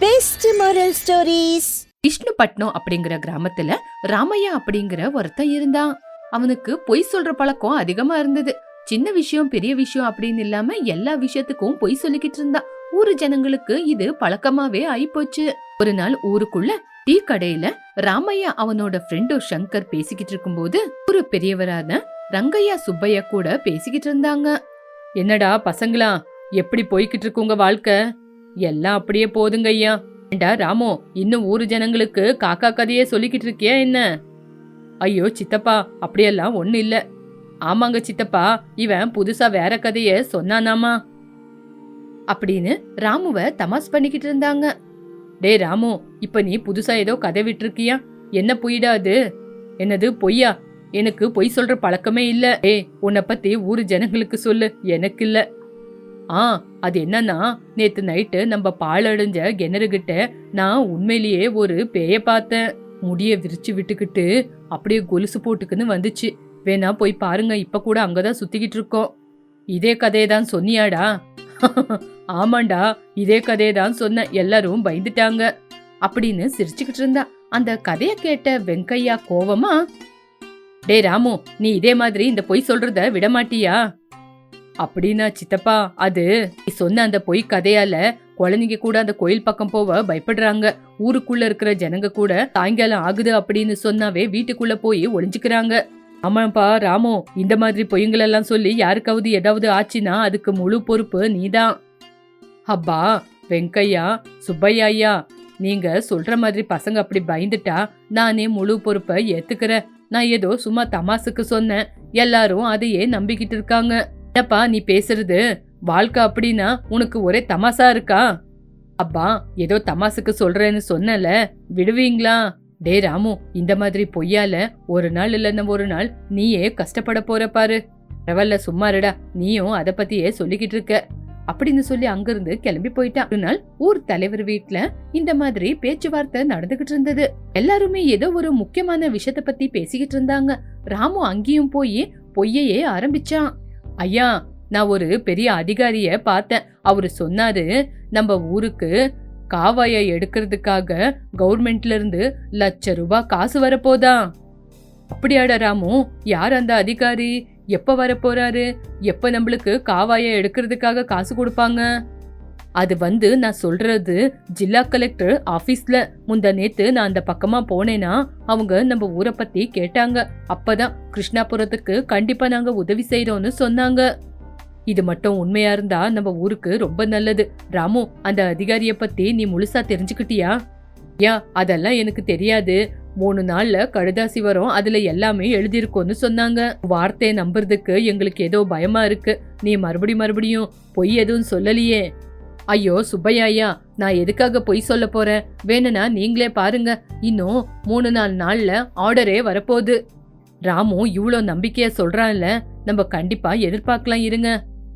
Best moral stories. விஷ்ணுபட்னம் அப்படிங்கிற கிராமத்துல ராமையா அப்படிங்கிற ஒருத்தன் இருந்தான். அவனுக்கு பொய் சொல்ற பழக்கம் அதிகமா இருந்தது. சின்ன விஷயம் பெரிய விஷயம் அப்படின்னு இல்லாம எல்லா விஷயத்துக்கும் பொய் சொல்லிக்கிட்டு இருந்தான். ஊரு ஜனங்களுக்கு இது பழக்கமாவே ஆயிப்போச்சு. ஒரு நாள் ஊருக்குள்ள டீ கடையில ராமையா அவனோட ஃப்ரெண்டு சங்கர் பேசிக்கிட்டு இருக்கும்போது ஒரு பெரியவரான ரங்கையா சுப்பையா கூட பேசிக்கிட்டு இருந்தாங்க. என்னடா பசங்களா, எப்படி போய்கிட்டு இருக்கு உங்க வாழ்க்கை? எல்லாம் அப்படியே போதுங்க ஐயா. ஏண்டா ராமோ, இன்னும் ஊரு ஜனங்களுக்கு காக்கா கதையே சொல்லிக்கிட்டு இருக்கியா என்ன? ஐயோ சித்தப்பா, அப்படியெல்லாம் ஒண்ணு இல்ல. ஆமாங்க சித்தப்பா, இவன் புதுசா வேற கதைய சொன்னானாமா அப்படின்னு ராமுவ தமாஸ் பண்ணிக்கிட்டு இருந்தாங்க. டே ராமு, இப்ப நீ புதுசா ஏதோ கதை விட்டுருக்கியா? என்ன பொய்டா அது? என்னது பொய்யா? எனக்கு பொய் சொல்ற பழக்கமே இல்ல. உன்னை பத்தி ஊரு ஜனங்களுக்கு சொல்லு, எனக்கு இல்ல. அது என்னன்னா, நேத்து நைட்டு நம்ம பாழடைஞ்ச கிணறுகிட்ட நான் உண்மையிலேயே ஒரு பேய பார்த்தேன். முடிய விரிச்சு விட்டுக்கிட்டு அப்படியே கொலுசு போட்டுக்குன்னு வந்துச்சு. வேணா போய் பாருங்க, இப்ப கூட அங்கதான் சுத்திக்கிட்டு இருக்கோம். இதே கதையதான் சொன்னியாடா? ஆமாண்டா, இதே கதையதான் சொன்ன. எல்லாரும் பயந்துட்டாங்க அப்படின்னு சிரிச்சுக்கிட்டு இருந்தா. அந்த கதைய கேட்ட வெங்கையா கோவமா, டே ராமு, நீ இதே மாதிரி இந்த பொய் சொல்றத விடமாட்டியா? அப்படின்னா சித்தப்பா, அது நீ சொன்ன அந்த பொய் கதையால குழந்தைங்க கூட அந்த கோயில் பக்கம் போக பயப்படுறாங்க. ஊருக்குள்ள இருக்கிற ஜனங்க கூட சாயங்காலம் ஆகுது அப்படின்னு சொன்னாவே வீட்டுக்குள்ள போய் ஒளிஞ்சுக்கிறாங்க. ஆமாப்பா ராமு, இந்த மாதிரி பொய்ங்களெல்லாம் சொல்லி யாருக்காவது ஏதாவது ஆச்சுன்னா அதுக்கு முழு பொறுப்பு நீதான். அப்பா வெங்கையா சுப்பையா ஐயா, நீங்க சொல்ற மாதிரி பசங்க அப்படி பயந்துட்டா நானே முழு பொறுப்பை ஏத்துக்கிறேன். நான் ஏதோ சும்மா தமாசுக்கு சொன்னேன், எல்லாரும் அதையே நம்பிக்கிட்டு இருக்காங்க. என்னப்பா நீ பேசுறது? வாழ்க்கை அப்படின்னா உனக்கு ஒரே தமாசா இருக்கா? அப்பா ஏதோ தமாசுக்கு சொல்றேன்னு சொன்னல, விடுவீங்களா? டே ராமு, இந்த மாதிரி பொய்யால ஒரு நாள் இல்லைன்னா ஒரு நாள் நீயே கஷ்டப்பட போற பாரு. பரவாயில்ல சும்மாருடா, நீயும் அத பத்தியே சொல்லிக்கிட்டு இருக்க அப்படின்னு சொல்லி அங்கிருந்து கிளம்பி போயிட்டான். ஒரு நாள் ஊர் தலைவர் வீட்டுல இந்த மாதிரி பேச்சுவார்த்தை நடந்துகிட்டு இருந்தது. எல்லாருமே ஏதோ ஒரு முக்கியமான விஷயத்த பத்தி பேசிக்கிட்டு இருந்தாங்க. ராமு அங்கேயும் போய் பொய்யையே ஆரம்பிச்சான். ஐயா, நான் ஒரு பெரிய அதிகாரிய பார்த்தேன். அவரு சொன்னாரு, நம்ம ஊருக்கு காவாய எடுக்கிறதுக்காக கவர்மெண்ட்ல இருந்து ₹1,00,000 காசு வரப்போதா. அப்படியாடா ராமு? யார் அந்த அதிகாரி? எப்ப வரப்போறாரு? எப்ப நம்மளுக்கு காவாய எடுக்கிறதுக்காக காசு கொடுப்பாங்க? அது நான் சொல்றது ஜில்லா கலெக்டர் ஆபீஸ்ல. முந்தா நேத்து நான் அந்த பக்கமா போனேனா அவங்க நம்ம ஊரை பத்தி கேட்டாங்க. அப்பதான் கிருஷ்ணாபுரத்துக்கு கண்டிப்பா நாங்க உதவி செய்யறோம்னு சொன்னாங்க. இது மட்டும் உண்மையா இருந்தா நம்ம ஊருக்கு ரொம்ப நல்லது. ராமு, அந்த அதிகாரிய பத்தி நீ முழுசா தெரிஞ்சுக்கிட்டியா? ஏன், அதெல்லாம் எனக்கு தெரியாது. 3 நாள்ல கடுதாசி வரும், அதுல எல்லாமே எழுதிருக்கோன்னு சொன்னாங்க. வார்த்தையை நம்புறதுக்கு எங்களுக்கு ஏதோ பயமா இருக்கு. நீ மறுபடியும் பொய் எதுவும் சொல்லலையே? ஐயோ சுப்பையா, நான் எதுக்காக பொய் சொல்ல போறேன்? வேணும்னா நீங்களே பாருங்க, இன்னும் 3-4 நாள்ல ஆர்டரே வரப்போகுது. ராமு இவ்வளோ நம்பிக்கையா சொல்றான்ல, நம்ம கண்டிப்பா எதிர்பார்க்கலாம், இருங்க.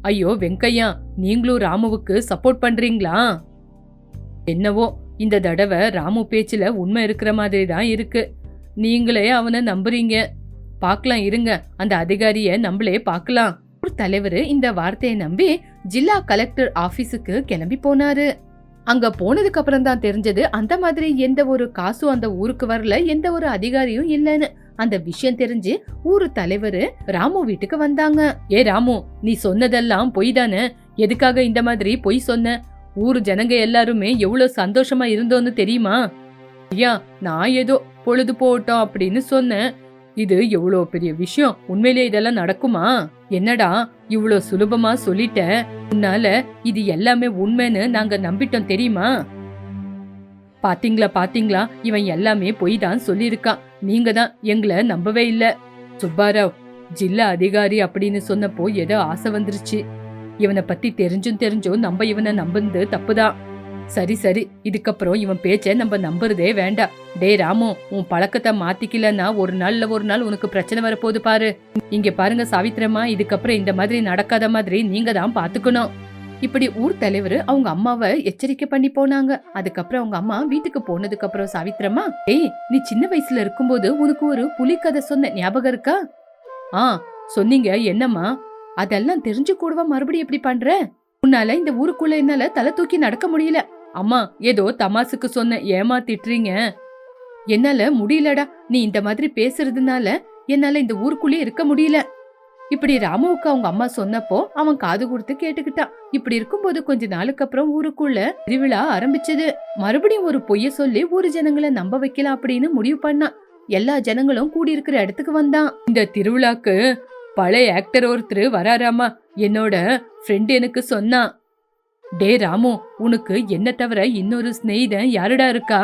ஐயோ வெங்கையா, நீங்களும் ராமுவுக்கு சப்போர்ட் பண்றீங்களா? என்னவோ இந்த தடவை ராமு பேச்சுல உண்மை இருக்கிற மாதிரி தான் இருக்கு. நீங்களே அவனை நம்புறீங்க. பார்க்கலாம் இருங்க, அந்த அதிகாரிய நம்மளே பார்க்கலாம். தலைவர் இந்த வார்த்தையை நம்பி ஜில்லா கலெக்டர் ஆபீஸுக்கு கிளம்பி போனாரு. அங்க போனதுக்கு அப்புறம் தான் தெரிஞ்சது, அந்த மாதிரி எந்த ஒரு காசும் அந்த ஊருக்கு வரல, எந்த ஒரு அதிகாரியும் இல்லைன்னு. அந்த விஷயம் தெரிஞ்சு ஊரு தலைவர் ராமு வீட்டுக்கு வந்தாங்க. ஏ ராமு, நீ சொன்னதெல்லாம் பொய் தானே? எதுக்காக இந்த மாதிரி பொய் சொன்ன? ஊரு ஜனங்க எல்லாருமே எவ்வளவு சந்தோஷமா இருந்தோன்னு தெரியுமா? ஐயா, நான் ஏதோ பொழுது போட்டோம் அப்படின்னு சொன்னேன். இது எவ்வளோ பெரிய விஷயம். உண்மையிலே இதெல்லாம் நடக்குமா? என்னடா இவ்வளோ சுலபமா சொல்லிட்ட? உன்னால இது எல்லாமே உண்மைன்னு நாங்க நம்பிட்டோம் தெரியுமா? பாத்தீங்களா, இவன் எல்லாமே பொய் தான் சொல்லியிருக்கான். நீங்க தான் எங்களை நம்பவே இல்ல. சுப்பாராவ், ஜில்லா அதிகாரி அப்படின்னு சொன்னப்போ ஏதோ ஆசை வந்துருச்சு. இவனை பத்தி தெரிஞ்சும் நம்ம இவனை நம்புறது தப்புதான். சரி, இதுக்கப்புறம் இவன் பேச்ச நம்ம நம்புறதே வேண்டாம். டே ராமு, உன் பழக்கத்தை மாத்திக்கலன்னா ஒரு நாள் உனக்கு பிரச்சனை வரப்போகுது பாரு. இங்க பாருங்க சாவித்திரமா, இதுக்கப்புறம் இந்த மாதிரி நடக்காத மாதிரி நீங்க தான் பாத்துக்கணும். இப்படி ஊர் தலைவர் அவங்க அம்மாவை எச்சரிக்கை பண்ணி போனாங்க. அதுக்கப்புறம் அவங்க அம்மா வீட்டுக்கு போனதுக்கு அப்புறம் சாவித்திரமா, நீ சின்ன வயசுல இருக்கும்போது உனக்கு ஒரு புலி கதை சொன்ன ஞாபகம் இருக்கா? சொன்னீங்க, என்னம்மா? அதெல்லாம் தெரிஞ்சு கூடவா மறுபடியும் எப்படி பண்ற? உன்னால இந்த ஊருக்குள்ள என்னால தலை தூக்கி நடக்க முடியல. அம்மா ஏதோ தமாசுக்கு சொன்ன, ஏமா திட்டுறீங்க? என்னால முடியலடா, நீ இந்த மாதிரி பேசுறதுனால என்னால இந்த ஊருக்குள்ளே இருக்க முடியல. இப்படி ராமுவுக்கு அவங்க அம்மா சொன்னப்போ அவன் காது கொடுத்து கேட்டுக்கிட்டான். இப்படி இருக்கும்போது கொஞ்ச நாளுக்கு அப்புறம் ஊருக்குள்ள திருவிழா ஆரம்பிச்சது. மறுபடியும் ஒரு பொய்ய சொல்லி ஊரு ஜனங்களை நம்ப வைக்கலாம் அப்படின்னு முடிவு பண்ணான். எல்லா ஜனங்களும் கூடி இருக்கிற இடத்துக்கு வந்தான். இந்த திருவிழாக்கு பழைய ஆக்டர் ஒருத்தர் வராராமா, என்னோட ஃப்ரெண்ட் எனக்கு சொன்னான். டே ராமு, உனக்கு என்ன தவிர இன்னொரு ஸ்நேகிதன் யாருடா இருக்கா?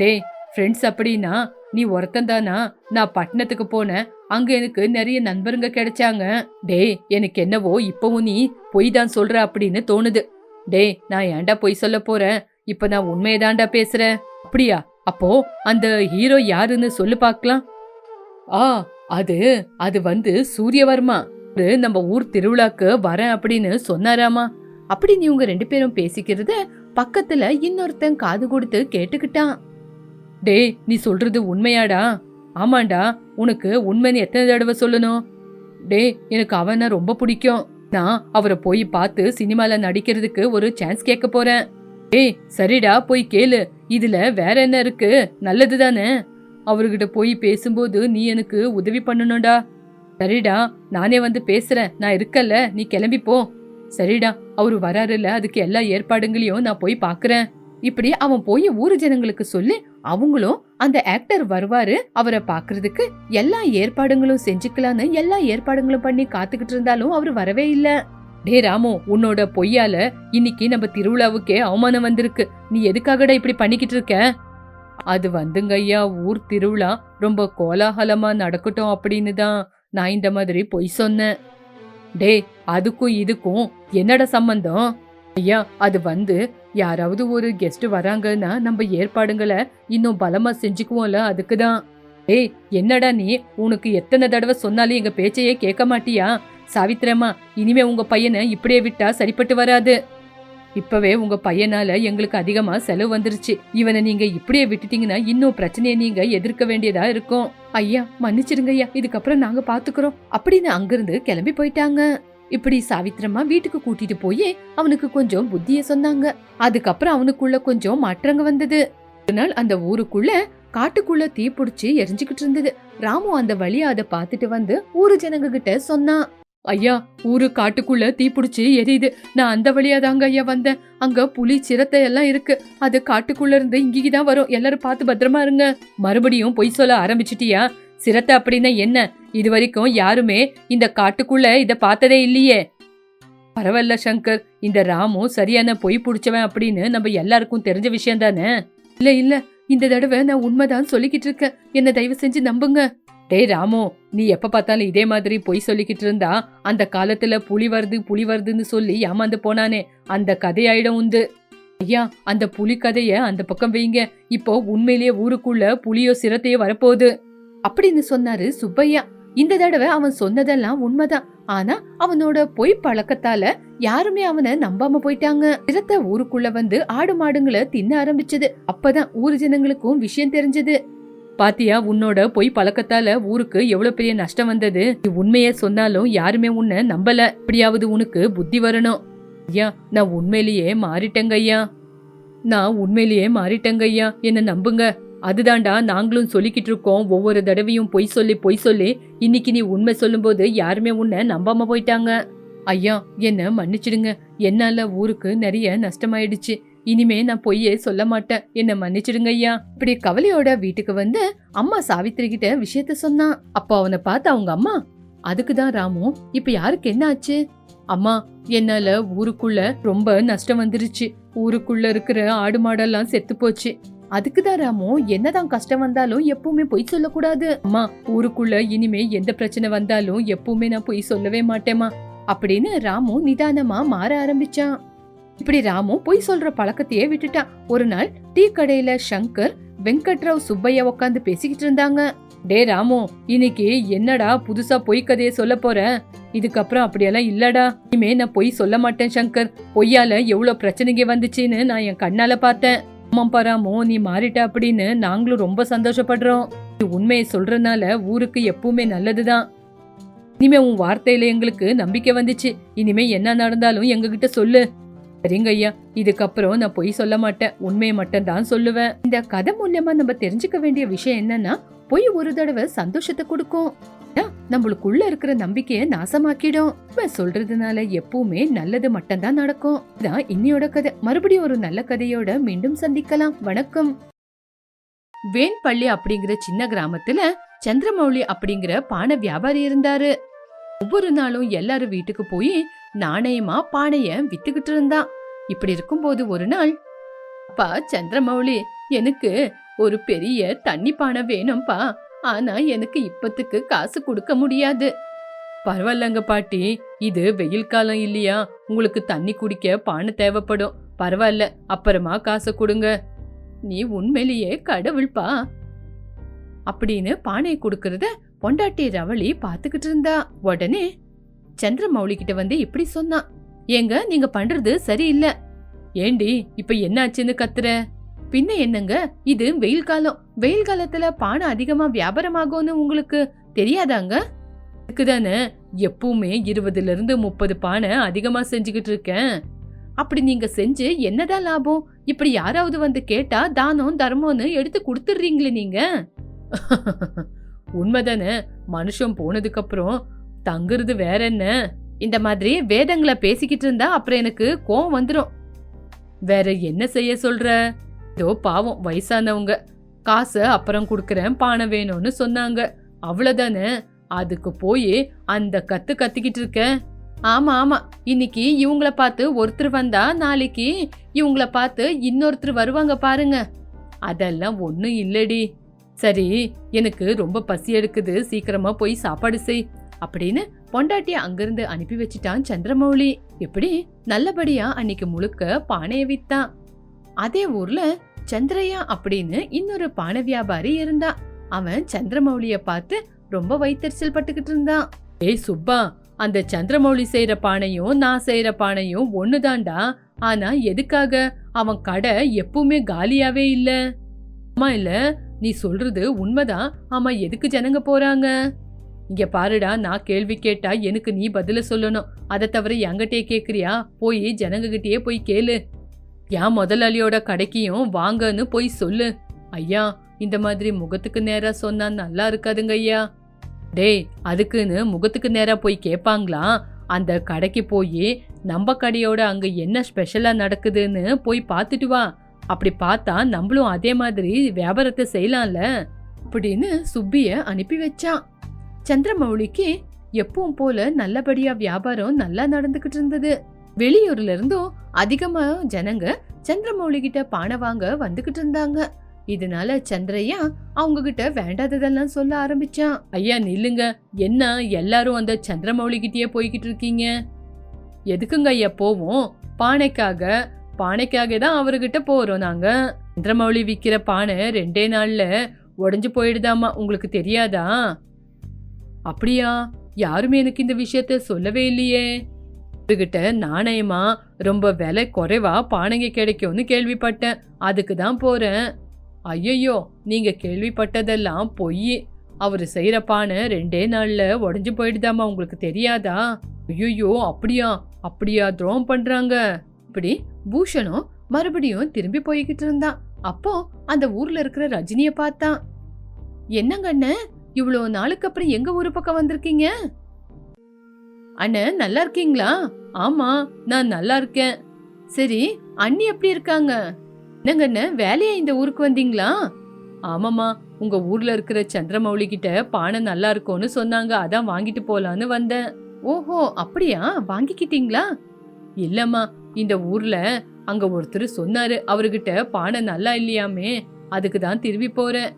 டே, ஃப்ரெண்ட்ஸ் அப்படின்னா நீ ஒருத்தந்தானா? நான் பட்டணத்துக்கு போனேன், அங்க எனக்கு நிறைய நண்பருங்க கிடைச்சாங்க. டே, எனக்கு என்னவோ இப்பவும் நீ பொய் தான் சொல்ற அப்படின்னு தோணுது. டே, நான் ஏன்டா பொய் சொல்ல போறேன்? இப்ப நான் உண்மையதான்டா பேசுறேன். அப்படியா? அப்போ அந்த ஹீரோ யாருன்னு சொல்லு பாக்கலாம். அது அது சூரியவர்மா. நம்ம ஊர் திருவிழாக்கு வரேன் அப்படின்னு சொன்னாராமா. அப்படி இவங்க 2 பேரும் பேசிக்கிறத பக்கத்துல இன்னொருத்தன் காது கொடுத்து கேட்டுக்கிட்டான். டே, நீ சொல்றது உண்மையாடா? ஆமாண்டா. உனக்கு உண்மைன்னு எத்தனை தடவை சொல்லணும்? டே, எனக்கு அவனை ரொம்ப பிடிக்கும். நான் அவரை போய் பார்த்து சினிமால நடிக்கிறதுக்கு ஒரு சான்ஸ் கேட்க போறேன். டேய், சரிடா, போய் கேளு. இதுல வேற என்ன இருக்கு? நல்லது தானே. அவர்கிட்ட போய் பேசும்போது நீ எனக்கு உதவி பண்ணணும்டா. சரிடா, நானே பேசுறேன், நான் இருக்கல்ல, நீ கிளம்பி போ. சரிடா, அவரு வராருல, அதுக்கு எல்லா ஏற்பாடுகளையும் நான் போய் பாக்குறேன். இப்படி அவன் போய் ஊரு ஜனங்களுக்கு சொல்லி அவங்களும் அந்த ஆக்டர் வருவாரு, அவரை பாக்குறதுக்கு எல்லா ஏற்பாடுகளும் செஞ்சுக்கலான்னு எல்லா ஏற்பாடுகளும் பண்ணி காத்துக்கிட்டு இருந்தாலும் அவரு வரவே இல்ல. டே ராமு, உன்னோட பொய்யால இன்னைக்கு நம்ம திருவிழாவுக்கே அவமானம் வந்திருக்கு. நீ எதுக்காகடா இப்படி பண்ணிக்கிட்டு இருக்க? அது ஐயா, ஊர் திருவிழா ரொம்ப கோலாகலமா நடக்கட்டும் அப்படின்னு தான் நான் இந்த மாதிரி பொய் சொன்னேன். டே, அதுக்கும் இதுக்கும் என்னடா சம்பந்தம்? ஐயா, அது யாராவது ஒரு கெஸ்ட் வராங்கன்னா நம்ம ஏற்பாடுங்களை இன்னும் பலமா செஞ்சுக்குவோம்ல, அதுக்குதான். டேய், என்னடா நீ? உனக்கு எத்தனை தடவை சொன்னாலும் எங்க பேச்சையே கேட்க மாட்டியா? சாவித்திரம்மா, இனிமே உங்க பையனை இப்படியே விட்டா சரிப்பட்டு வராது. இப்பவே உங்க பையனால எங்களுக்கு அதிகமா செலவு வந்துருச்சு. இவனை நீங்க இப்படியே விட்டுட்டீங்கன்னா இன்னும் பிரச்சனையை நீங்க எதிர்க்க வேண்டியதா இருக்கும். ஐயா, மன்னிச்சிருங்க ஐயா, இதுக்கப்புறம் நாங்க பாத்துக்கிறோம் அப்படின்னு அங்கிருந்து கிளம்பி போயிட்டாங்க. இப்படி சாவித்திரம்மா வீட்டுக்கு கூட்டிட்டு போய் அவனுக்கு கொஞ்சம் புத்திய சொன்னாங்க. அதுக்கப்புறம் அவனுக்குள்ள கொஞ்சம் மாற்றங்க வந்தது. ஒரு நாள் அந்த ஊருக்குள்ள காட்டுக்குள்ள தீ பிடிச்சு எரிஞ்சுக்கிட்டு இருந்தது. ராமு அந்த வழியா அதை பாத்துட்டு ஊரு ஜனங்க கிட்ட சொன்னான். ஐயா, ஊரு காட்டுக்குள்ள தீ பிடிச்சு எரியுது. நான் அந்த வழியா தாங்க ஐயா வந்தேன். அங்க புலி சிரத்தை எல்லாம் இருக்கு. அது காட்டுக்குள்ள இருந்து இங்கதான் வரும். எல்லாரும் பார்த்து பத்திரமா இருங்க. மறுபடியும் பொய் சொல்ல ஆரம்பிச்சிட்டியா? சிரத்தை அப்படின்னா என்ன? இது வரைக்கும் யாருமே இந்த காட்டுக்குள்ள இத பார்த்ததே இல்லையே. பரவாயில்ல சங்கர், இந்த ராமு சரியான பொய் பிடிச்சவன் அப்படின்னு நம்ம எல்லாருக்கும் தெரிஞ்ச விஷயம் தானே. இல்ல இல்ல, இந்த தடவை நான் உண்மைதான் சொல்லிக்கிட்டு இருக்கேன். என்ன தயவு செஞ்சு நம்புங்க. டே ராமு, நீ எப்ப பார்த்தாலும் இதே மாதிரி பொய் சொல்லிக்கிட்டு இருந்தா அந்த காலத்துல புலி வருதுன்னு சொல்லி ஏமாந்து போனானே, அந்த கதையாயிடம் உண்டு. ஐயா, அந்த புலி கதைய அந்த பக்கம் வைங்க. இப்போ உண்மையிலேயே ஊருக்குள்ள புலியோ சிரத்தையோ வரப்போகுது அப்படின்னு சொன்னாரு சுப்பையா. இந்த தடவை அவன் சொன்னதெல்லாம் உண்மைதான். ஆனா அவனோட பொய் பழக்கத்தால யாருமே அவனை நம்பாம போயிட்டாங்க. சிரத்தை ஊருக்குள்ள ஆடு மாடுங்களை தின்ன ஆரம்பிச்சது. அப்பதான் ஊரு ஜனங்களுக்கும் விஷயம் தெரிஞ்சது. பாத்தியா, உன்னோட பொய் பழக்கத்தால ஊருக்கு எவ்வளவு பெரிய நஷ்டம் வந்தது. உண்மைய சொன்னாலும் யாருமே உன்னை நம்பல. இப்படியாவது உனக்கு புத்தி வரணும். ஐயா, நான் உண்மையிலேயே மாறிட்டேங்க ஐயா, என்ன நம்புங்க. அதுதான்டா நாங்களும் சொல்லிக்கிட்டு இருக்கோம். ஒவ்வொரு தடவையும் பொய் சொல்லி இன்னைக்கு நீ உண்மை சொல்லும் போது யாருமே உன்னை நம்பாம போயிட்டாங்க. ஐயா, என்ன மன்னிச்சிடுங்க. என்னால ஊருக்கு நிறைய நஷ்டமாயிடுச்சு. இனிமே நான் பொய்யே சொல்ல மாட்டேன். என்ன மன்னிச்சிடுங்க ஐயா. இப்படி கவலையோட வீட்டுக்கு அம்மா சாவித்திரி கிட்ட விஷயத்த சொன்னான். அப்போ அவனை பார்த்து அவங்க அம்மா, அதுக்குதான் ராமு, இப்ப யாருக்கு என்ன ஆச்சு? அம்மா, என்னால ஊருக்குள்ள ரொம்ப நஷ்டம் வந்துருச்சு. ஊருக்குள்ள இருக்கிற ஆடு மாடெல்லாம் செத்து போச்சு. அதுக்குதான் ராமு, என்னதான் கஷ்டம் வந்தாலும் எப்பவுமே பொய் சொல்லக்கூடாது. அம்மா, ஊருக்குள்ள இனிமே எந்த பிரச்சனை வந்தாலும் எப்பவுமே நான் பொய் சொல்லவே மாட்டேமா அப்படின்னு ராமு நிதானமா மாற ஆரம்பிச்சான். இப்படி ராமு பொய் சொல்ற பழக்கத்தையே விட்டுட்டான். ஒரு நாள் டீ கடையில சங்கர், வெங்கட்ராவ், சுப்பையா உட்காந்து பேசிக்கிட்டு இருந்தாங்க. டே ராமு, இன்னைக்கு என்னடா புதுசா பொய் கதையை சொல்ல போற? இதுக்கப்புறம் அப்படியெல்லாம் இல்லடா. இனிமே நான் பொய் சொல்ல மாட்டேன் சங்கர். பொய்யால எவ்வளவு பிரச்சனைங்க வந்துச்சுன்னு நான் என் கண்ணால பார்த்தேன். ஆமாப்பா ராமு, நீ மாறிட்ட அப்படின்னு நாங்களும் ரொம்ப சந்தோஷப்படுறோம். நீ உண்மையை சொல்றதுனால ஊருக்கு எப்பவுமே நல்லதுதான். இனிமே உன் வார்த்தையில எங்களுக்கு நம்பிக்கை வந்துச்சு. இனிமே என்ன நடந்தாலும் எங்க கிட்ட சொல்லு. சரிங்க ஐயா, இதுக்கப்புறம் நான் பொய் சொல்ல மாட்டேன், உண்மையை மட்டும் தான் சொல்லுவேன். இந்த கதை மூலமா நம்ம தெரிஞ்சுக்க வேண்டிய விஷயம் என்னன்னா, பொய் ஒரு தடவை சந்தோஷத்தை கொடுக்கும், நம்மளுக்குள்ள இருக்கிற நம்பிக்கைய நாசமாக்கிடும். சொல்றதுனால எப்பவுமே நல்லது மட்டும்தான் நடக்கும். இதான் இன்னையோட கதை. மறுபடியும் ஒரு நல்ல கதையோட மீண்டும் சந்திக்கலாம். வணக்கம். வேன்பள்ளி அப்படிங்கிற சின்ன கிராமத்துல சந்திரமௌலி அப்படிங்கிற பானை வியாபாரி இருந்தாரு. ஒவ்வொரு நாளும் எல்லாரும் வீட்டுக்கு போய் நாணயமா பானைய வித்துக்கிட்டு இருந்தான். இப்படி இருக்கும்போது ஒரு நாள், அப்பா சந்திரமௌலி, எனக்கு ஒரு பெரிய தண்ணி பானை வேணும்பா, ஆனா எனக்கு இப்பத்துக்கு காசு கொடுக்க முடியாது. பரவாயில்லங்க பாட்டி, இது வெயில் காலம் இல்லையா, உங்களுக்கு தண்ணி குடிக்க பானை தேவைப்படும். பரவாயில்ல, அப்புறமா காசை கொடுங்க. நீ உண்மையிலேயே கடவுள்பா அப்படின்னு பானையை கொடுக்கறத பொண்டாட்டி ரவளி பாத்துக்கிட்டு இருந்தா. உடனே சந்திரமௌலி கிட்ட வந்து இப்படி சொன்னான், ஏங்க நீங்க பண்றது சரியில்லை. ஏண்டி இப்ப என்னாச்சுன்னு கத்துற? பின்ன என்னங்க, இது வெயில் காலம். வெயில் காலத்துல பானை அதிகமா வியாபாரமாகும்னு உங்களுக்கு தெரியாதாங்க? இதுக்குதானே எப்பவுமே 20-30 பானை அதிகமா செஞ்சுக்கிட்டு இருக்கேன். அப்படி நீங்க செஞ்சு என்னதான் லாபம்? இப்படி யாராவது வந்து கேட்டா தானம் தர்மம்னு எடுத்து கொடுத்துடுறீங்களே நீங்க. உண்மைதானே, மனுஷன் போனதுக்கு அப்புறம் தங்குறது வேற என்ன? இந்த மாதிரி வேதங்களை பேசிக்கிட்டு இருந்தா அப்புறம் எனக்கு கோவம் வந்துடும். வேற என்ன செய்ய சொல்ற? இதோ பாவம் வயசானவங்க, காசை அப்புறம் குடுக்கறேன், பானை வேணும்னு சொன்னாங்க, அவ்வளவுதானே. அதுக்கு போய் அந்த கத்திக்கிட்டு இருக்க. ஆமா ஆமா, இன்னைக்கு இவங்கள பார்த்து ஒருத்தர் வந்தா நாளைக்கு இவங்கள பார்த்து இன்னொருத்தர் வருவாங்க பாருங்க. அதெல்லாம் ஒண்ணும் இல்லடி. சரி, எனக்கு ரொம்ப பசி எடுக்குது, சீக்கிரமா போய் சாப்பாடு செய் அப்படின்னு பொண்டாட்டிய அங்கிருந்து அனுப்பி வச்சிட்டான் சந்திரமௌலி. எப்படி நல்லபடியா அன்னைக்கு முழுக்க பானைய வித்தான். அதே ஊர்ல சந்திரையா அப்படின்னு இன்னொரு பானை வியாபாரி இருந்தா. அவன் சந்திரமௌலிய பார்த்து ரொம்ப வயித்தெரிச்சல் பட்டுக்கிட்டு இருந்தான். ஏய் சுப்பா, அந்த சந்திரமௌலி செய்யற பானையும் நான் செய்யற பானையும் ஒண்ணுதான்டா. ஆனா எதுக்காக அவன் கடை எப்பவுமே காலியாவே இல்ல? ஆமா இல்ல, நீ சொல்றது உண்மைதான். ஆமா, எதுக்கு ஜனங்க போறாங்க? இங்க பாருடா, நான் கேள்வி கேட்டா எனக்கு நீ பதில சொல்லணும். அதை தவிர என்கிட்டயே கேக்குறியா? போய் ஜனங்க கிட்டயே போய் கேளு. என் முதலாளியோட கடைக்கையும் வாங்கன்னு போய் சொல்லு. ஐயா, இந்த மாதிரி முகத்துக்கு நேரா சொன்னா நல்லா இருக்காதுங்க ஐயா. டேய், அதுக்குன்னு முகத்துக்கு நேரா போய் கேட்பாங்களா? அந்த கடைக்கு போய் நம்ம கடையோட அங்க என்ன ஸ்பெஷலா நடக்குதுன்னு போய் பார்த்துட்டு வா. அப்படி பார்த்தா நம்மளும் அதே மாதிரி வியாபாரத்தை செய்யலாம்ல அப்படின்னு சுப்பிய அனுப்பி வச்சான். சந்திரமௌலிக்கு எப்பவும் போல நல்லபடியா வியாபாரம் நல்லா நடந்துகிட்டு இருந்தது. வெளியூர்ல இருந்தும் அதிகமா ஜனங்க சந்திரமௌலி கிட்ட பானை வாங்க வந்துகிட்டு இருந்தாங்க. இதனால சந்திரையா அவங்க கிட்ட வேண்டாததெல்லாம் சொல்ல ஆரம்பிச்சான். ஐயா நில்லுங்க, என்ன எல்லாரும் அந்த சந்திரமௌலி கிட்டயே போய்கிட்டு இருக்கீங்க? எதுக்குங்க ஐயா போவோம்? பானைக்காக தான் அவர்கிட்ட போறோம் நாங்க. சந்திரமௌலி விக்கிற பானை 2 நாள்ல உடைஞ்சு போயிடுதாமா, உங்களுக்கு தெரியாதா? அப்படியா? யாருமே எனக்கு இந்த விஷயத்த சொல்லவே இல்லையே. அவர்கிட்ட நாணயமா ரொம்ப விலை குறைவா பானைங்க கிடைக்கும்னு கேள்விப்பட்டேன், அதுக்கு தான் போறேன். ஐயோ, நீங்க கேள்விப்பட்டதெல்லாம் பொய். அவரு செய்யற பானை 2 நாள்ல உடைஞ்சு போயிடுதாமா, உங்களுக்கு தெரியாதா? ஐயோ, அப்படியா துரோகம் பண்றாங்க. இப்படி பூஷணும் மறுபடியும் திரும்பி போய்கிட்டு இருந்தான். அப்போ அந்த ஊர்ல இருக்கிற ரஜினிய பார்த்தான். என்னங்க அண்ணன், இவ்வளவு நாளுக்கு அப்புறம் எங்க ஊரு பக்கம் வந்திருக்கீங்க? அண்ணன் நல்லா இருக்கீங்களா? ஆமா, நான் நல்லா இருக்கேன். சரி, அண்ணி எப்படி இருக்காங்க? என்னங்க அண்ணன், வேலையா இந்த ஊருக்கு வந்தீங்களா? ஆமாமா, உங்க ஊர்ல இருக்கிற சந்திரமௌலி கிட்ட பானை நல்லா இருக்கும்னு சொன்னாங்க, அதான் வாங்கிட்டு போலான்னு வந்தேன். ஓஹோ, அப்படியா? வாங்கிக்கிட்டீங்களா? இல்லம்மா, இந்த ஊர்ல அங்க ஒருத்தர் சொன்னாரு, அவர்கிட்ட பானை நல்லா இல்லையாமே, அதுக்கு தான் திரும்பி போறேன்.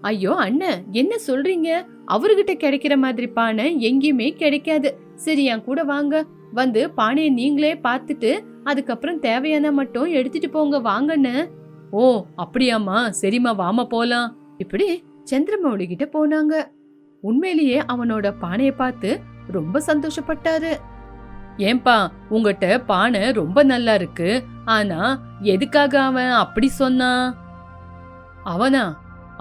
ஐயோ அண்ணன், என்ன சொல்றீங்க? அவர்கிட்ட கிடைக்கிற மாதிரி பானை எங்கேயுமே கிடைக்காது. சரி, என் கூட வாங்க, வந்து பானையை நீங்களே பார்த்துட்டு அதுக்கப்புறம் தேவையான மட்டும் எடுத்துட்டு போங்க, வாங்கன்னு. ஓ அப்படியாமா, சரிம்மா வாமா போலாம். இப்படி சந்திரமௌலி கிட்ட போனாங்க. உண்மையிலேயே அவனோட பானையை பார்த்து ரொம்ப சந்தோஷப்பட்டாரு. ஏன்பா, உங்ககிட்ட பானை ரொம்ப நல்லா இருக்கு, ஆனா எதுக்காக அவன் அப்படி சொன்னா? அவனா?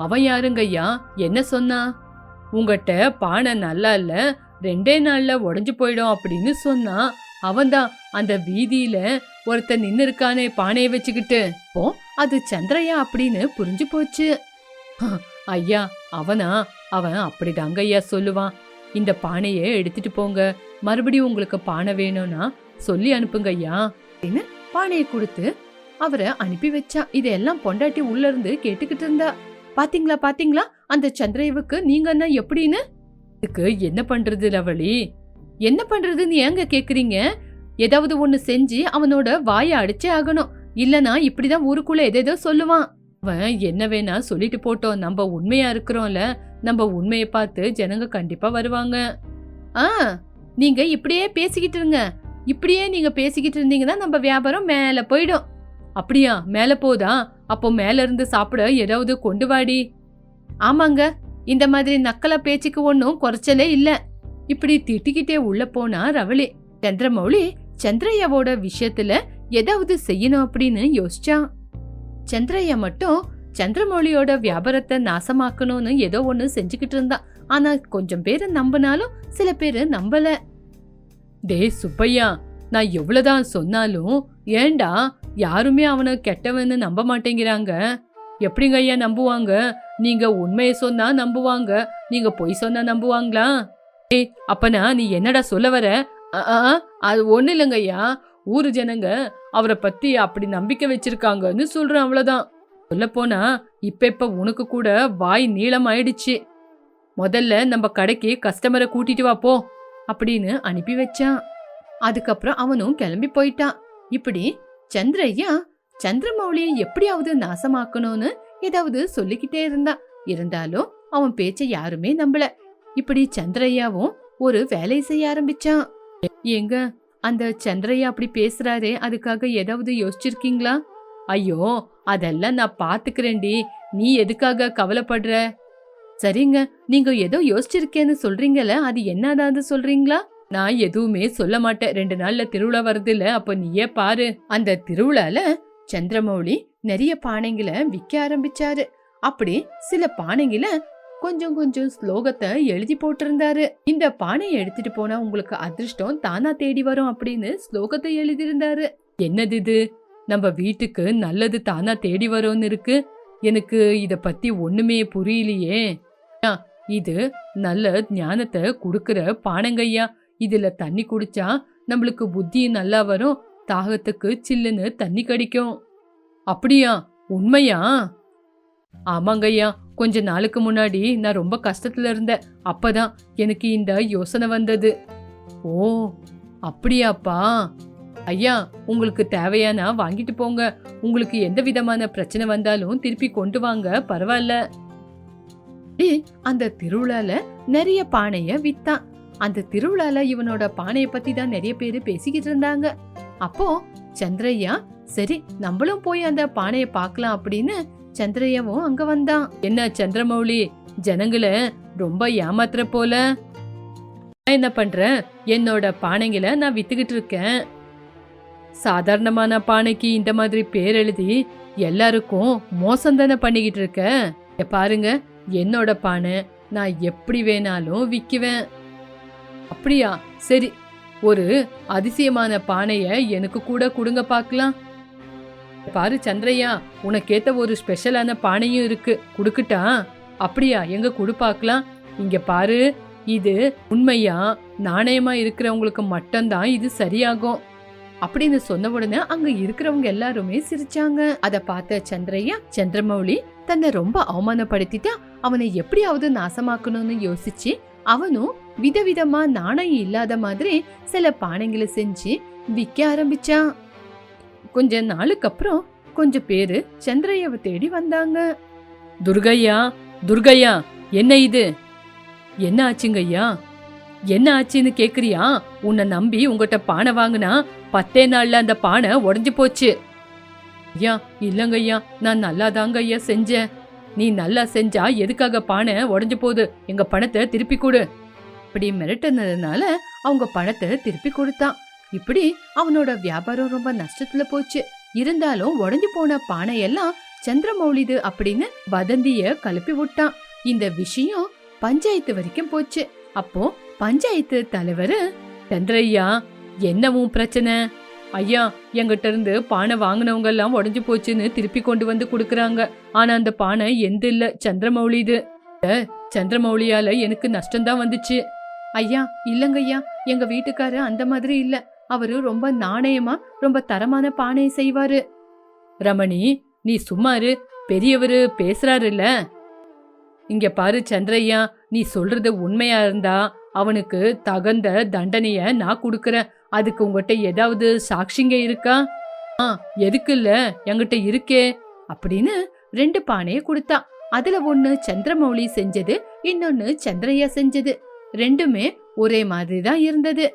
அவன் யாருங்கய்யா? என்ன சொன்னா? உங்ககிட்ட பானை நல்லா இல்ல, 2 நாள்ல உடைஞ்சு போயிடும் அப்படின்னு சொன்னா. அவன்தான் அந்த வீதியில ஒருத்தன் நின்னு இருக்கானே பானையை வச்சுக்கிட்டு. ஓ, அது சந்திரையா அப்படின்னு புரிஞ்சு போச்சு. ஐயா, அவன் அப்படிதாங்க ஐயா சொல்லுவான். இந்த பானையை எடுத்துட்டு போங்க, மறுபடியும் உங்களுக்கு பானை வேணும்னா சொல்லி அனுப்புங்க ஐயா அப்படின்னு பானையை கொடுத்து அவரை அனுப்பி வச்சா. இதெல்லாம் பொண்டாட்டி உள்ள இருந்து கேட்டுக்கிட்டு இருந்தா. பாத்தீங்களா அந்த சந்திரேவுக்கு நீங்க என்ன எப்படின்னு. இதுக்கு என்ன பண்றது லவலி? என்ன பண்றதுன்னு ஏங்க கேக்குறீங்க? ஏதாவது ஒண்ணு செஞ்சு அவனோட வாயை அடிச்சே ஆகணும். இல்லனா இப்படிதான் ஊருக்குள்ள எதேதோ சொல்லுவான். அவன் என்ன வேணா சொல்லிட்டு போட்டோம், நம்ம உண்மையா இருக்கிறோம்ல, நம்ம உண்மையை பார்த்து ஜனங்க கண்டிப்பா வருவாங்க. நீங்க இப்படியே பேசிக்கிட்டு இருங்க. இப்படியே நீங்க பேசிக்கிட்டு இருந்தீங்கன்னா நம்ம வியாபாரம் மேல போயிடும். அப்படியா? மேல போதா? அப்போ மேல இருந்து சாப்பிட ஏதாவது கொண்டு வாடி. ஆமாங்க, இந்த மாதிரி நக்கலா பேச்சுக்கு ஒன்னும் குறைச்சலே இல்ல. இப்படி திட்டிக்கிட்டே உள்ள போனா ரவளி. சந்திரமௌலி சந்திரையாவோட விஷயத்துல ஏதாவது செய்யணும் அப்படின்னு யோசிச்சான். சந்திரையா மட்டும் சந்திரமௌலியோட வியாபாரத்தை நாசமாக்கணும்னு ஏதோ ஒண்ணு செஞ்சுக்கிட்டு இருந்தா. ஆனா கொஞ்சம் பேரு நம்பினாலும் சில பேரு நம்பல. டே சுப்பையா, நான் எவ்வளவுதான் சொன்னாலும் ஏண்டா யாருமே அவனை கெட்டவன்னு நம்ப மாட்டேங்கிறாங்க. எப்படிங்க ஐயா நம்புவாங்க? நீங்க உண்மையை சொன்னா நம்புவாங்க, நீங்க பொய் சொன்னா நம்புவாங்களா? அப்பனா நீ என்னடா சொல்ல வர? அது ஒண்ணு இல்லைங்க ஐயா, ஊரு ஜனங்க அவரை பத்தி அப்படி நம்பிக்கை வச்சிருக்காங்கன்னு சொல்றேன், அவ்வளவுதான். சொல்ல போனா இப்ப உனக்கு கூட வாய் நீளம் ஆயிடுச்சு. முதல்ல நம்ம கடைக்கு கஸ்டமரை கூட்டிட்டு வா போ அப்படின்னு அனுப்பி வச்சான். அதுக்கப்புறம் அவனும் கிளம்பி போயிட்டான். இப்படி சந்திரையா சந்திரமௌலியை எப்படியாவது நாசமாக்கணும்னு ஏதாவது சொல்லிக்கிட்டே இருந்தாலும் அவன் பேச்ச யாருமே நம்பல. இப்படி சந்திரையாவும் ஒரு வேலை செய்ய ஆரம்பிச்சான். ஏங்க, அந்த சந்திரையா அப்படி பேசுறாரே, அதுக்காக ஏதாவது யோசிச்சிருக்கீங்களா? ஐயோ, அதெல்லாம் நான் பாத்துக்கிறேன்டி, நீ எதுக்காக கவலைப்படுற? சரிங்க, நீங்க ஏதோ யோசிச்சிருக்கேன்னு சொல்றீங்கல்ல, அது என்னதான்னு சொல்றீங்களா? நான் எதுவுமே சொல்ல மாட்டேன். 2 நாள்ல திருவிழா வருது இல்ல, அப்ப நீயே பாரு. அந்த திருவிழால சந்திரமௌலி நிறைய பானைங்களை விற்க ஆரம்பிச்சாரு. அப்படி சில பானைங்கள கொஞ்சம் ஸ்லோகத்தை எழுதி போட்டிருந்தாரு. இந்த பானையை எடுத்துட்டு போனா உங்களுக்கு அதிர்ஷ்டம் தானா தேடி வரும் அப்படின்னு ஸ்லோகத்தை எழுதியிருந்தாரு. என்னது இது? நம்ம வீட்டுக்கு நல்லது தானா தேடி வரும்னு இருக்கு. எனக்கு இத பத்தி ஒண்ணுமே புரியலையே. இது நல்ல ஞானத்தை குடுக்கற பானைங்கய்யா. இதுல தண்ணி குடிச்சா நம்மளுக்கு புத்தி நல்லா வரும், தாகத்துக்கு சில்லுன்னு தண்ணி கிடைக்கும். அப்படியா? உண்மையா? ஆமாங்கய்யா, கொஞ்ச நாளுக்கு முன்னாடி நான் ரொம்ப கஷ்டத்துல இருந்தேன். அப்பதான் எனக்கு இந்த யோசனை வந்தது. ஓ, அப்படியாப்பா? ஐயா, உங்களுக்கு தேவையானா வாங்கிட்டு போங்க. உங்களுக்கு எந்த விதமான பிரச்சனை வந்தாலும் திருப்பி கொண்டு வாங்க, பரவாயில்ல. அந்த திருவிழால நிறைய பானைய வித்தான். அந்த திருவிழால இவனோட பானைய பத்தி தான் நிறைய பேரு பேசிக்கிட்டு இருந்தாங்க. அப்போ சந்திரையா, சரி நம்மளும் போய் அந்த பானைய பாக்கலாம் அப்படின்னு சந்திரையாவும் அங்க வந்தான். என்ன சந்திரமௌலி, ஜனங்களை ரொம்ப ஏமாத்துற போல. என்ன பண்றேன், என்னோட பானைங்களை நான் வித்துக்கிட்டு இருக்கேன். சாதாரணமான பானைக்கு இந்த மாதிரி பேர் எழுதி எல்லாருக்கும் மோசம் தானே பண்ணிக்கிட்டு இருக்க. பாருங்க, என்னோட பானை நான் எப்படி வேணாலும் விக்குவேன். அப்படியா? சரி, ஒரு அதிசயமான பானைய எனக்கு கூட கொடுங்க பாக்கலாம். பாரு சந்திரையா, உனக்கேத்த ஒரு ஸ்பெஷலான பானையும் இருக்கு, குடுக்கட்டா? அப்படியா? எங்க குடு பாக்கலாம். இங்க பாரு, இது உண்மையா நாணயமா இருக்கிறவங்களுக்கு மட்டும்தான் இது சரியாகும் அப்படின்னு சொன்ன உடனே அங்க இருக்கிறவங்க எல்லாருமே சிரிச்சாங்க. அத பார்த்த சந்திரையா, சந்திரமௌலி தன்னை ரொம்ப அவமானப்படுத்திட்டா, அவனை எப்படியாவது நாசமாக்கணும்னு யோசிச்சு அவனும் விதவிதமா நாணயம் இல்லாத மாதிரி சில பானைங்களை செஞ்சு விற்க ஆரம்பிச்சான். கொஞ்ச நாளுக்கு அப்புறம் கொஞ்சம் பேரு சந்திரையாவை தேடி வந்தாங்க. துர்கையா, என்ன இது? என்ன ஆச்சுங்கய்யா? என்ன ஆச்சுன்னு கேக்குறியா? உன்னை நம்பி உங்ககிட்ட பானை வாங்கினா 10 நாள்ல அந்த பானை உடஞ்சு போச்சு. ஐயா, இல்லங்கய்யா, நான் நல்லா தாங்க ஐயா செஞ்சேன். நீ நல்லா செஞ்சா எதுக்காக பானை உடஞ்சு போகுது? எங்க பணத்தை திருப்பி கொடு. இப்படி மிரட்டினதுனால அவங்க பணத்தை திருப்பி கொடுத்தான். இப்படி அவனோட வியாபாரம் ரொம்ப நஷ்டத்துல போச்சு. இருந்தாலும் உடஞ்சு போன பானை எல்லாம் சந்திரமௌலிது அப்படின்னு வதந்திய கலப்பி விட்டான். இந்த விஷயம் பஞ்சாயத்து வரைக்கும் போச்சு. அப்போ பஞ்சாயத்து தலைவர், சந்திரையா, என்னவும் பிரச்சனை? ஐயா, எங்கிட்ட இருந்து பானை வாங்கினவங்க எல்லாம் உடஞ்சு போச்சுன்னு திருப்பி கொண்டு வந்து குடுக்கறாங்க. ஆனா அந்த பானை எந்த இல்ல, சந்திரமௌலிது. சந்திரமௌலியால எனக்கு நஷ்டம்தான் வந்துச்சு. ஐயா, இல்லங்க ஐயா, எங்க வீட்டுக்காரு அந்த மாதிரி இல்ல. அவரு ரொம்ப நாணயமா ரொம்ப தரமான பானை செய்வாரு. ரமணி, நீ சும்மாரு, பெரியவரு பேசுறாருல்ல. இங்க பாரு சந்திரையா, நீ சொல்றது உண்மையா இருந்தா அவனுக்கு தகுந்த தண்டனைய நான் குடுக்கறேன். அதுக்கு உங்ககிட்ட ஏதாவது சாட்சிங்க இருக்கா? எதுக்கு இல்ல, என்கிட்ட இருக்கே அப்படின்னு 2 பானைய கொடுத்தா. அதுல ஒண்ணு சந்திரமௌலி செஞ்சது, இன்னொன்னு சந்திரையா செஞ்சது. 2மே ஒரே மாதிரி தான் இருந்தது.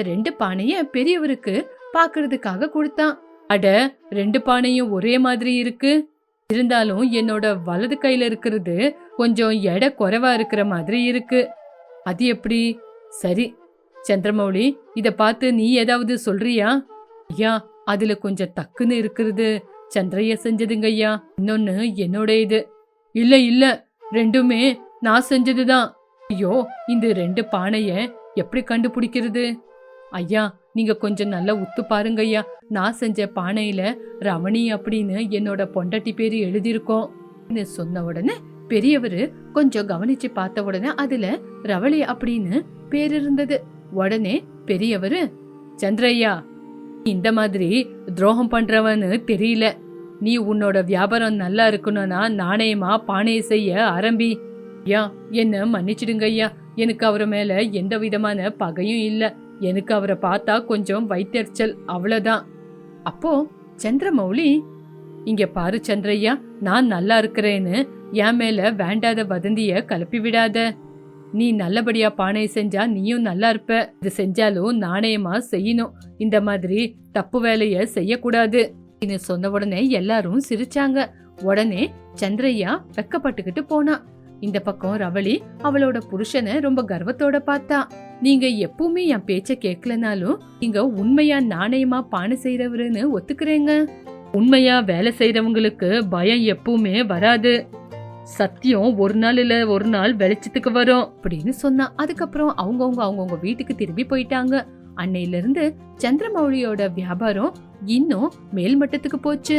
2 பானைய பெரியவருக்கு பாக்குறதுக்காக கொடுத்தான். அட, 2 பானையும் ஒரே மாதிரி இருக்கு. இருந்தாலும் என்னோட வலது கையில இருக்கிறது கொஞ்சம் எடை குறைவா இருக்கிற மாதிரி இருக்கு. அது எப்படி? சரி சந்திரமௌலி, இத பார்த்து நீ ஏதாவது சொல்றியா? ஐயா, அதுல கொஞ்சம் தக்குன்னு இருக்கிறது சந்திரையா செஞ்சதுங்க ஐயா, இன்னொன்னு என்னோட இது. இல்ல இல்ல, 2மே நான் செஞ்சதுதான். ஐயோ, இந்த 2 பானைய எப்படி கண்டுபிடிக்கிறது? ஐயா, நீங்க கொஞ்சம் நல்லா உத்து பாருங்க ஐயா. நான் செஞ்ச பானையில ரமணி அப்படின்னு என்னோட பொண்டாட்டி பேரு எழுதியிருக்கோம் சொன்ன உடனே பெரியவரு கொஞ்சம் கவனிச்சு பார்த்த உடனே அதுல ரவளி அப்படின்னு பேர் இருந்தது. உடனே பெரியவரு, சந்திரையா, இந்த மாதிரி துரோகம் பண்றவன்னு தெரியல. நீ உன்னோட வியாபாரம் நல்லா இருக்கணும்னா நாணயமா பானையை செய்ய ஆரம்பி. ஐயா, என்ன மன்னிச்சிடுங்க ஐயா, எனக்கு அவரு மேல எந்த விதமான பகையும் இல்ல. எனக்கு அவரை பார்த்தா கொஞ்சம் வயிற்றெரிச்சல், அவ்வளவுதான். அப்போ சந்திரமௌலி, இங்க பாரு சந்திரையா, நான் நல்லா இருக்கிறேன்னு என் மேல வேண்டாத வதந்திய கிளப்பி விடாத. நீ நல்லபடியா பானை செஞ்சா நீயும் நல்லா இருப்ப. இது செஞ்சாலும் நாணயமா செய்யணும். இந்த மாதிரி தப்பு வேலைய செய்யக்கூடாது சொன்ன உடனே எல்லாரும் சிரிச்சாங்க. உடனே சந்திரையா வெக்கப்பட்டுக்கிட்டு போனா. இந்த பக்கம் ரவளி அவளோட புருஷனை ரொம்ப கர்வத்தோட பார்த்தா. நீங்க எப்பவுமே என் பேச்ச கேட்கலனாலும் நீங்க உண்மையா நாணயமா பானை செய்யறவருன்னு ஒத்துக்கிறேங்க. உண்மையா வேலை செய்யறவங்களுக்கு பயம் எப்பவுமே வராது. சத்தியம் ஒரு நாள் இல்ல ஒரு நாள் வெளிச்சத்துக்கு வரும் அப்படின்னு சொன்னா. அதுக்கப்புறம் அவங்கவுங்க வீட்டுக்கு திரும்பி போயிட்டாங்க. அன்னையில இருந்து சந்திரமௌலியோட வியாபாரம் இன்னும் மேல்மட்டத்துக்கு போச்சு.